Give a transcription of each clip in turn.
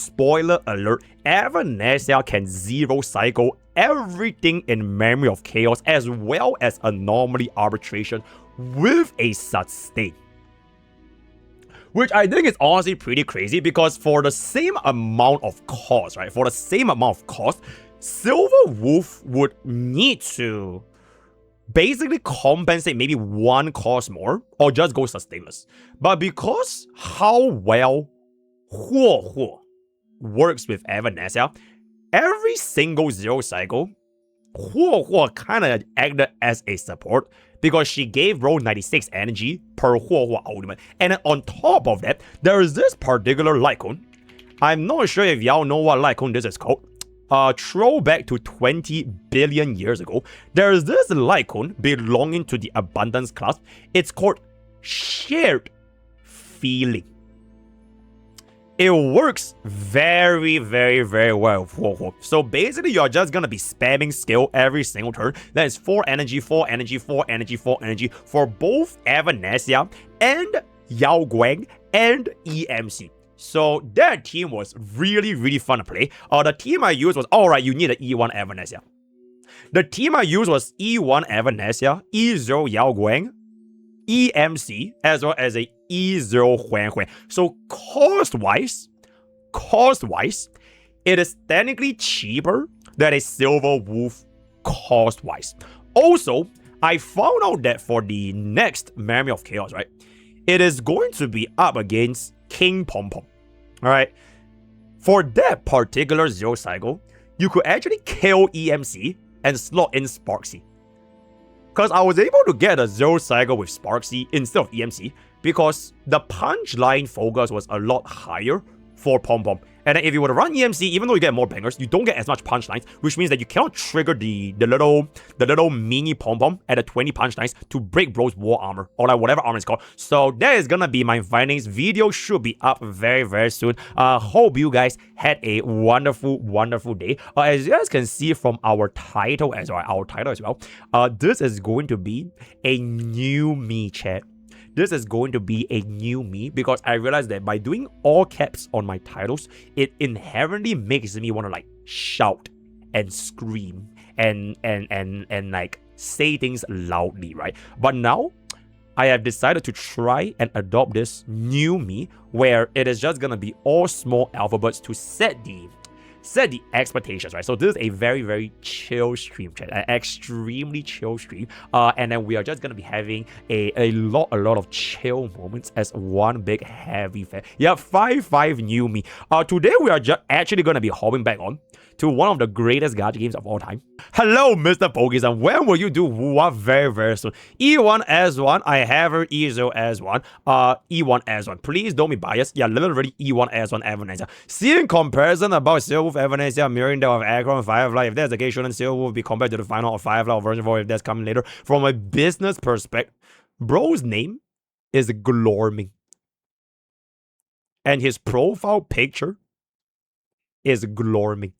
Spoiler alert, Evanescia can zero cycle everything in Memory of Chaos as well as Anomaly Arbitration with a sustain. Which I think is honestly pretty crazy because for the same amount of cost, right? For the same amount of cost, Silverwolf would need to basically compensate maybe one cost more or just go sustainless. But because how well Huo works with Evanescia, every single zero cycle, Huo kind of acted as a support because she gave bro 96 energy per Huo ultimate. And then on top of that, there is this particular Lycon. I'm not sure if y'all know what Lycon this is called. Throwback to 20 billion years ago, there is this Lycon belonging to the Abundance class. It's called Shared Feeling. It works very well. So basically, you're just gonna be spamming skill every single turn. That is 4 energy, 4 energy, 4 energy, 4 energy for both Evanescia and Yao Guang and EMC. So that team was really fun to play. The team I used was, alright, you need an E1 Evanescia. The team I used was E1 Evanescia, E0 Yao Guang, EMC, as well as a E0 Huan. So cost-wise, it is technically cheaper than a Silverwolf cost-wise. Also, I found out that for the next Memory of Chaos, right, it is going to be up against King Pom Pom. Alright, for that particular zero cycle, you could actually kill EMC and slot in Sparksy. Because I was able to get a zero cycle with Sparksy instead of EMC because the punchline focus was a lot higher for Pom Pom. And then if you were to run EMC, even though you get more bangers, you don't get as much punchlines, which means that you cannot trigger the little mini Pom Pom at the 20 punchlines to break bro's war armor, or like whatever armor is called. So that is gonna be my findings. Video should be up very soon. Hope you guys had a wonderful day. As you guys can see from our title as well, this is going to be a new me, chat. This is going to be a new me because I realized that by doing all caps on my titles, it inherently makes me want to like shout and scream and like say things loudly, right? But now I have decided to try and adopt this new me where it is just gonna be all small alphabets to set the expectations, right? So this is a very chill stream, chat, an extremely chill stream, and then we are just gonna be having a lot of chill moments as one big heavy fan. Yeah, 5 new me. Today we are actually gonna be hopping back on to one of the greatest gacha games of all time. Hello, MrPokke, and when will you do what very soon? E1 S1, I have her E0 S1, E1 S1. Please don't be biased. Yeah, literally E1 S1 Evanescia. Seeing comparison about Silverwolf Evanescia mirroring that of Acron and Firefly, if that's the case, shouldn't Silverwolf be compared to the final of Firefly or version 4 if that's coming later? From a business perspective, bro's name is Glorming. And his profile picture is Glorming.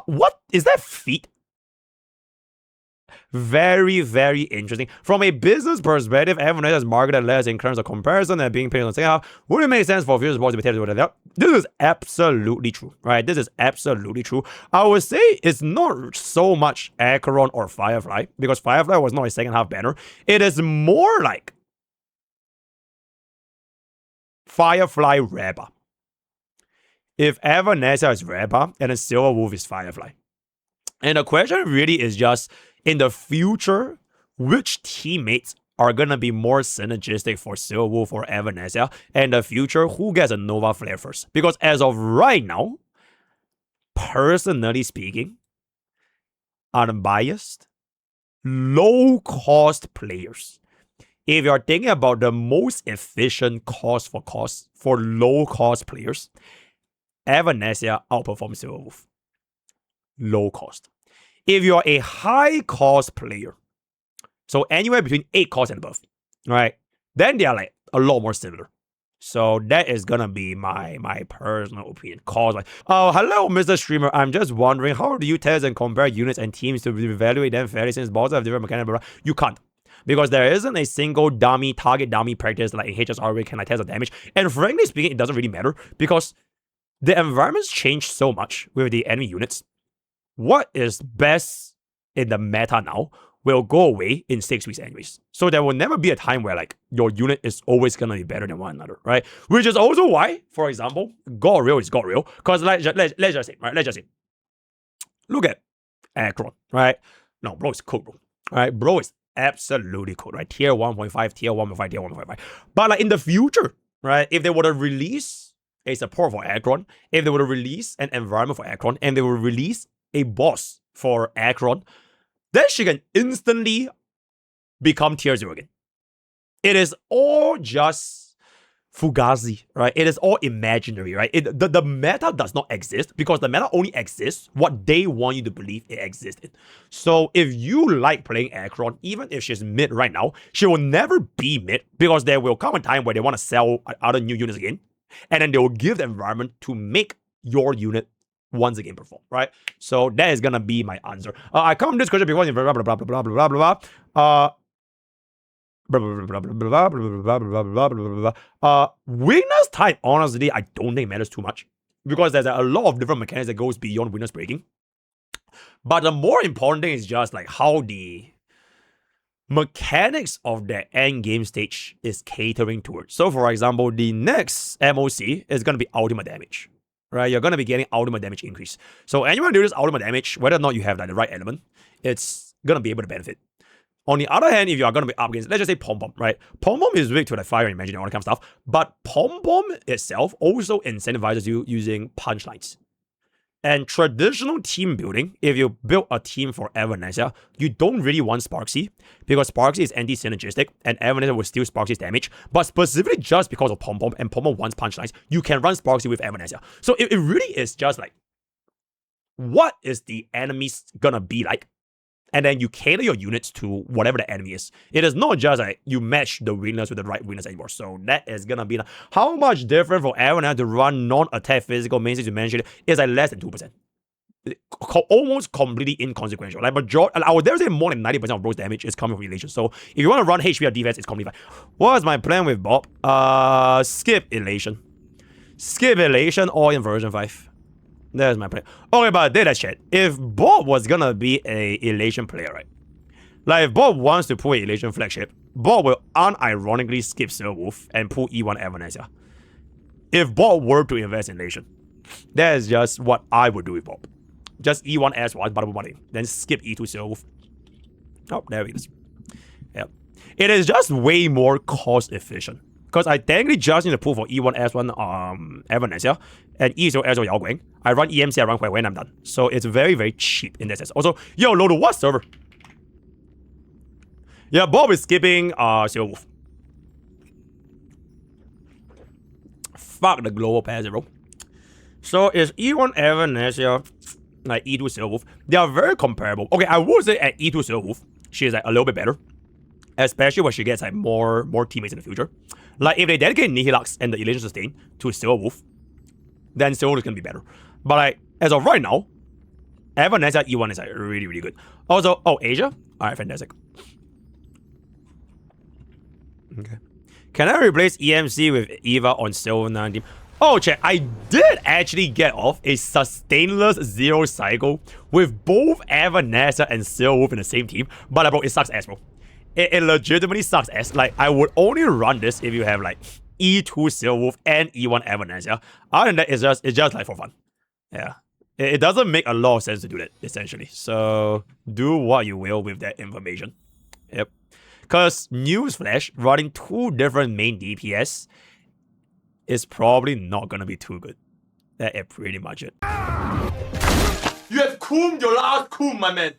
What is that feat? Very interesting. From a business perspective, Evanescia is marketed less in terms of comparison and being paid on the second half. Would it make sense for future sports to be tailored with that? This is absolutely true, right? This is absolutely true. I would say it's not so much Acheron or Firefly because Firefly was not a second half banner. It is more like Firefly Reba. If Evanescia is Reba and then Silverwolf is Firefly. And the question really is just, in the future, which teammates are going to be more synergistic for Silverwolf or Evanescia? And in the future, who gets a Nova Flare first? Because as of right now, personally speaking, unbiased, low-cost players. If you're thinking about the most efficient cost for low-cost players, Evanescia outperforms Silverwolf. Low cost. If you're a high cost player, so anywhere between 8 costs and above, right? Then they are like a lot more similar. So that is gonna be my personal opinion. Cause like, oh, hello, Mr. Streamer. I'm just wondering, how do you test and compare units and teams to evaluate them fairly since both have different mechanics? Blah, blah. You can't. Because there isn't a single target dummy practice like in HSR where can I test the damage. And frankly speaking, it doesn't really matter because the environments change so much with the enemy units. What is best in the meta now will go away in 6 weeks anyways. So there will never be a time where like your unit is always gonna be better than one another, right? Which is also why, for example, God Real is God Real. Because let's just say, right? Let's just say, look at Akron, right? No, bro is cool, bro. Right? Bro is absolutely cool, right? Tier 1.5, tier 1.5, tier 1.5. But like in the future, right? If they were to release a support for Akron, if they were to release an environment for Akron, and they will release a boss for Akron, then she can instantly become tier 0 again. It is all just fugazi, right? It is all imaginary, right? The meta does not exist because the meta only exists what they want you to believe it exists in. So if you like playing Akron, even if she's mid right now, she will never be mid because there will come a time where they want to sell other new units again, and then they will give the environment to make your unit once again perform, right? So that is gonna be my answer. I come to this question because blah blah blah blah blah blah blah blah. Weakness type, honestly, I don't think matters too much because there's a lot of different mechanics that goes beyond weakness breaking. But the more important thing is just like how the mechanics of the end game stage is catering towards. So, for example, the next MOC is gonna be ultimate damage. Right, you're gonna be getting ultimate damage increase. So anyone do this ultimate damage, whether or not you have like the right element, it's gonna be able to benefit. On the other hand, if you are gonna be up against, let's just say Pom Pom, right? Pom Pom is weak to the fire and magic and all that kind of stuff, but Pom Pom itself also incentivizes you using punchlines. And traditional team building, if you build a team for Evanescia, you don't really want Sparksy because Sparksy is anti-synergistic and Evanescia will steal Sparksy's damage. But specifically just because of Pom Pom and Pom Pom wants punchlines, you can run Sparksy with Evanescia. So it really is just like, what is the enemy's gonna be like? And then you cater your units to whatever the enemy is. It is not just like you match the winners with the right winners anymore. So that is gonna be how much different for everyone to run non-attack physical main stage dimension is like less than 2%. Almost completely inconsequential. Like I would dare say more than 90% of Bro's damage is coming from Elation. So if you want to run HP or defense, it's completely fine. What's my plan with Bob? Skip Elation. Skip Elation or in version 5. There's my plan. Okay, but data chat. If Bob was gonna be a Elation player, right? Like if Bob wants to pull an Elation flagship, Bob will unironically skip Silverwolf and pull E1 Evanescia. If Bob were to invest in Elation, that is just what I would do with Bob. Just E1 S1, but money. Then skip E2 Silverwolf. Oh, there it is. Yep. It is just way more cost efficient. Because I technically just need to pull for E1 S1 Evanescia and E0 S0 Yao Guang. I run EMC, I run Hui when I'm done. So it's very, very cheap in that sense. Also, yo, Lodo, what server? Yeah, Bob is skipping Silverwolf. Fuck the global passive, bro. So is E1 Evanescia like E2 Silverwolf? They are very comparable. Okay, I would say at E2 Silverwolf, she is like a little bit better. Especially when she gets like more teammates in the future. Like if they dedicate Nihilux and the Elation Sustain to Silverwolf, then Silverwolf is gonna be better. But like as of right now, Evanescia E1 is like really, really good. Also, oh, Asia? Alright, fantastic. Okay. Can I replace EMC with Eva on Silver 19? Oh, chat, I did actually get off a sustainless 0 cycle with both Evanescia and Silverwolf in the same team, but bro, it sucks ass, bro. It legitimately sucks ass. Like, I would only run this if you have like E2 Silverwolf and E1 Evanescia. Other than that, it's just like for fun. Yeah. It doesn't make a lot of sense to do that, essentially. So, do what you will with that information. Yep. Because, newsflash, running 2 different main DPS is probably not gonna be too good. That's pretty much it. You have cooled your last cool, my man.